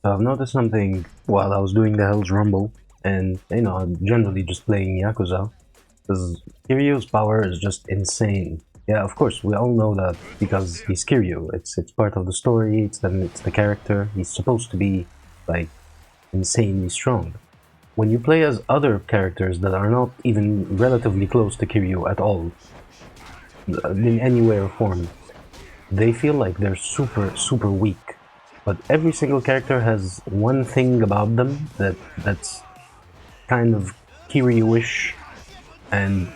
So I've noticed something while I was doing the Hell's Rumble, and I'm generally just playing Yakuza, because Kiryu's power is just insane. Yeah, of course, we all know that because he's Kiryu. It's part of the story. It's the character. He's supposed to be like insanely strong. When you play as other characters that are not even relatively close to Kiryu at all, in any way or form, they feel like they're super weak. But every single character has one thing about them that's kind of Kiryu-ish, and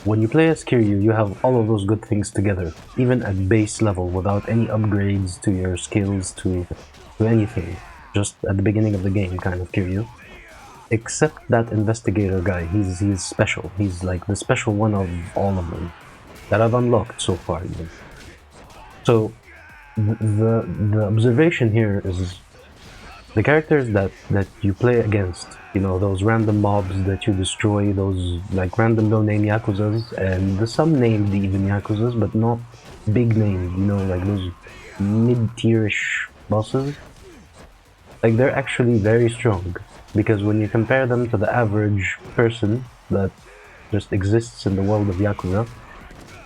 when you play as Kiryu, you have all of those good things together, even at base level, without any upgrades to your skills to anything. Just at the beginning of the game, kind of Kiryu. Except that investigator guy, he's special. He's like the special one of all of them that I've unlocked so far. Even. So the observation here is the characters that you play against, those random mobs that you destroy, those like random no-name yakuzas, and there's some named even yakuzas, but not big names, like those mid-tierish bosses. Like they're actually very strong because when you compare them to the average person that just exists in the world of yakuza,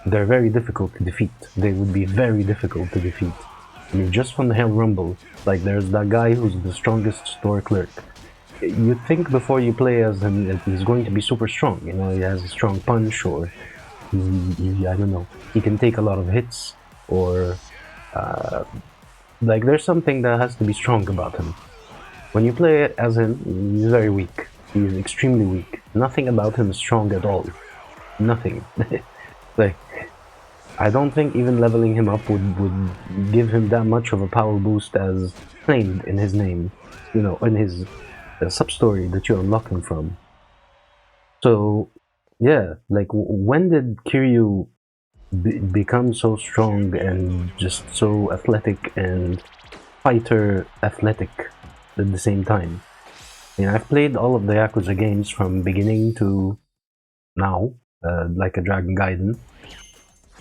they're very difficult to defeat. They would be very difficult to defeat. I mean, just from the Hell Rumble, like there's that guy who's the strongest store clerk. You'd think before you play as him that he's going to be super strong. He has a strong punch, or I don't know, he can take a lot of hits, or like there's something that has to be strong about him. When you play it as him, he's very weak. He's extremely weak. Nothing about him is strong at all. Nothing. Like I don't think even leveling him up would give him that much of a power boost as claimed in his name, in his sub-story that you're unlocking from. So, yeah, like when did Kiryu become so strong and just so athletic and fighter athletic at the same time? I mean, I've played all of the Yakuza games from beginning to now, like a Dragon Gaiden,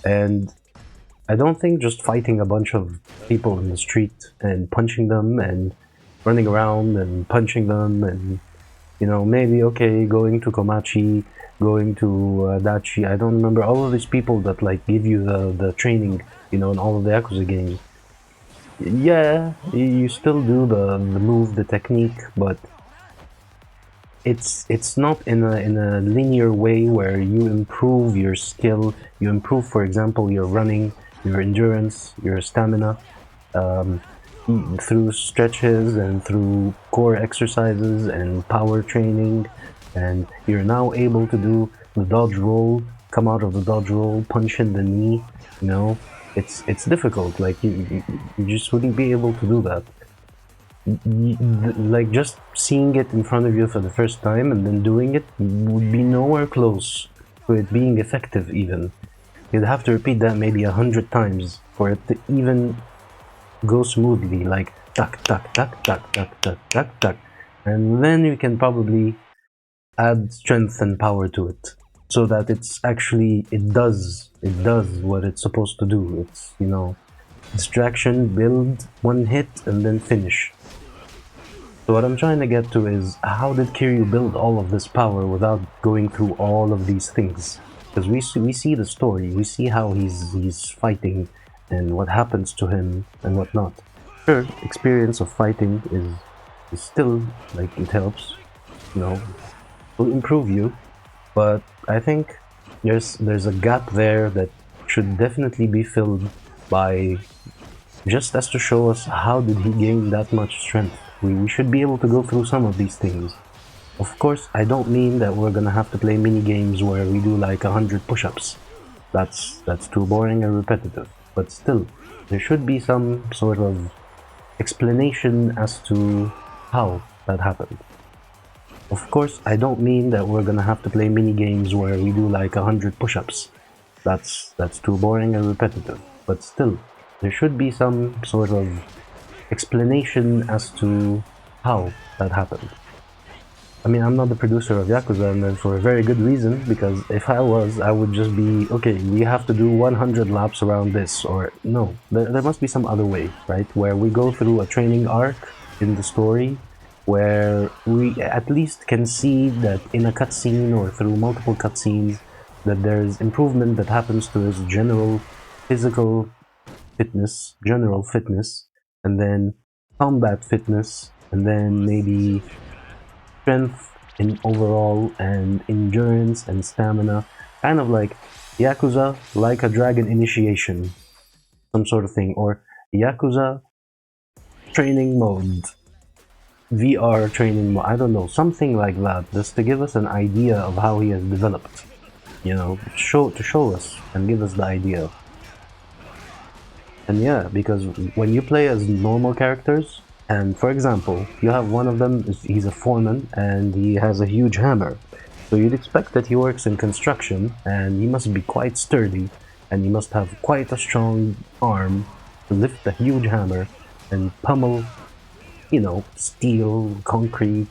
and I don't think just fighting a bunch of people in the street and punching them and running around and punching them and maybe okay going to Komachi, going to Dachi. I don't remember all of these people that like give you the training, in all of the Yakuza games. Yeah, you still do the move, the technique, but it's not in a linear way where you improve your skill. You improve, for example, your running, your endurance, your stamina, um, through stretches and through core exercises and power training, and you're now able to do the dodge roll, come out of the dodge roll, punch in the knee. It's difficult. Like you just wouldn't be able to do that. Like just seeing it in front of you for the first time and then doing it would be nowhere close to it being effective. Even you'd have to repeat that maybe 100 times for it to even go smoothly, like tuck tuck tuck tuck tuck tuck tuck tuck, and then you can probably add strength and power to it so that it does what it's supposed to do. It's distraction, build, one hit, and then finish. So what I'm trying to get to is, how did Kiryu build all of this power without going through all of these things? Because we see the story, we see how he's fighting and what happens to him and whatnot. Sure, experience of fighting is still like it helps, you know, will improve you, but I think there's a gap there that should definitely be filled by, just as to show us how did he gain that much strength. We should be able to go through some of these things. Of course, I don't mean that we're gonna have to play mini games where we do like 100 push-ups. That's too boring and repetitive. But still, there should be some sort of explanation as to how that happened. Of course, I don't mean that we're gonna have to play mini games where we do like 100 push-ups. That's too boring and repetitive. But still, there should be some sort of explanation as to how that happened. I mean, I'm not the producer of Yakuza, and for a very good reason, because if I was, I would just be, okay, we have to do 100 laps around this, or no, there must be some other way, right? Where we go through a training arc, in the story where we at least can see that in a cutscene or through multiple cutscenes that there's improvement that happens to his physical general fitness, and then combat fitness, and then maybe strength in overall, and endurance and stamina, kind of like Yakuza, like a dragon initiation, some sort of thing, or Yakuza training mode, VR training mode, I don't know, something like that, just to give us an idea of how he has developed, to show us and give us the idea. And yeah, because when you play as normal characters, and for example, you have one of them, he's a foreman and he has a huge hammer. So you'd expect that he works in construction and he must be quite sturdy and he must have quite a strong arm to lift a huge hammer and pummel, steel, concrete,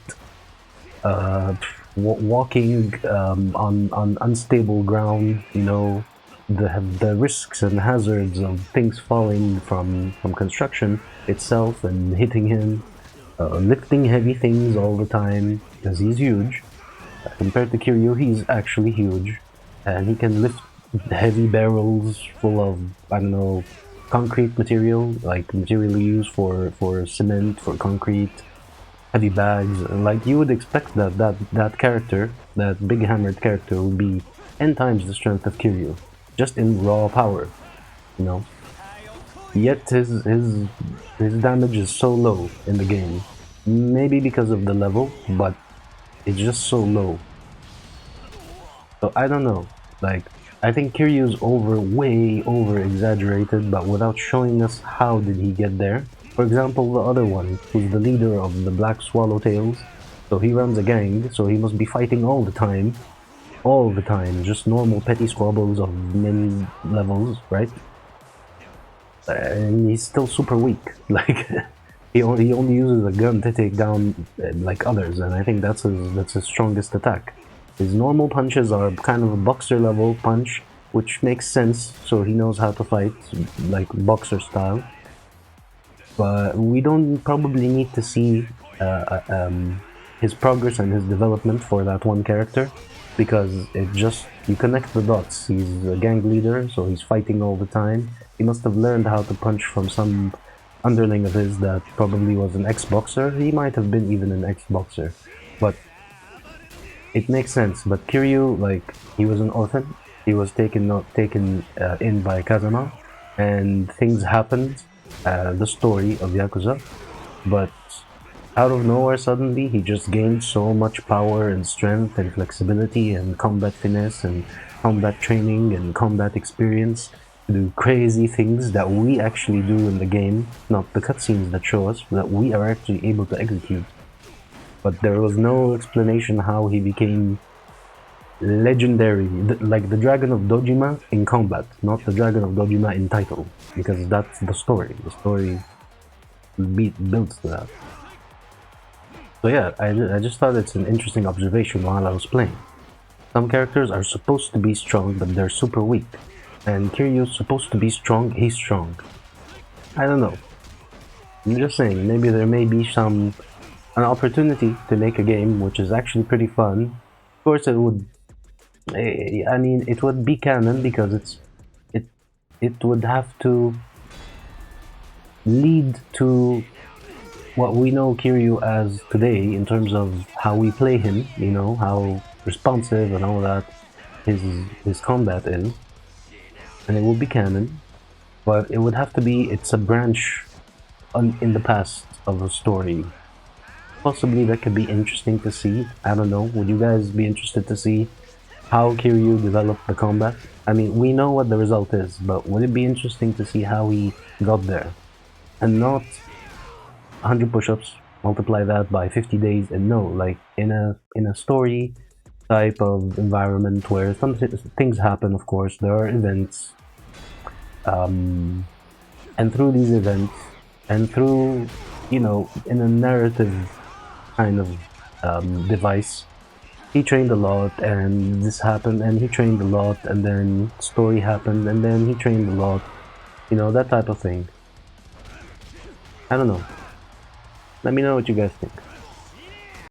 walking on unstable ground, the risks and hazards of things falling from construction itself and hitting him, lifting heavy things all the time because he's huge. Compared to Kiryu, he's actually huge, and he can lift heavy barrels full of, I don't know, concrete material, like material used for cement, for concrete, heavy bags. Like you would expect that character, that big hammered character, would be 10 times the strength of Kiryu, just in raw power, you know. Yet his damage is so low in the game. Maybe because of the level, but it's just so low. So I don't know. Like, I think Kiryu's way over exaggerated, but without showing us how did he get there. For example, the other one, who's the leader of the Black Swallowtails, so he runs a gang, so he must be fighting all the time, just normal petty squabbles of many levels, right? And he's still super weak. Like, he only uses a gun to take down like others, and I think that's his strongest attack. His normal punches are kind of a boxer level punch, which makes sense, so he knows how to fight, like boxer style. But we don't probably need to see his progress and his development for that one character, because you connect the dots. He's a gang leader, so he's fighting all the time. He must have learned how to punch from some underling of his that probably was an ex-boxer. He might have been even an ex-boxer, but it makes sense. But Kiryu, like, he was an orphan. He was taken in by Kazama, and things happened. The story of Yakuza, but out of nowhere, suddenly he just gained so much power and strength and flexibility and combat finesse and combat training and combat experience to do crazy things that we actually do in the game, not the cutscenes that show us, that we are actually able to execute. But there was no explanation how he became legendary, like the Dragon of Dojima in combat, not the Dragon of Dojima in title, because that's the story. The story builds to that. So yeah, I just thought it's an interesting observation while I was playing. Some characters are supposed to be strong, but they're super weak. And Kiryu's supposed to be strong, he's strong. I don't know. I'm just saying, maybe there may be an opportunity to make a game which is actually pretty fun. Of course, it would be canon because it would have to lead to what we know Kiryu as today in terms of how we play him, how responsive and all that his combat is, and it will be canon, but it would have to be, it's a branch in the past of a story. Possibly that could be interesting to see. I don't know. Would you guys be interested to see how Kiryu developed the combat? I mean, we know what the result is, but would it be interesting to see how he got there? And not 100 push-ups, multiply that by 50 days, and no, like in a story type of environment where some things happen, of course, there are events, and through these events, and through, in a narrative kind of device, he trained a lot, and this happened, and he trained a lot, and then story happened, and then he trained a lot, that type of thing. I don't know. Let me know what you guys think.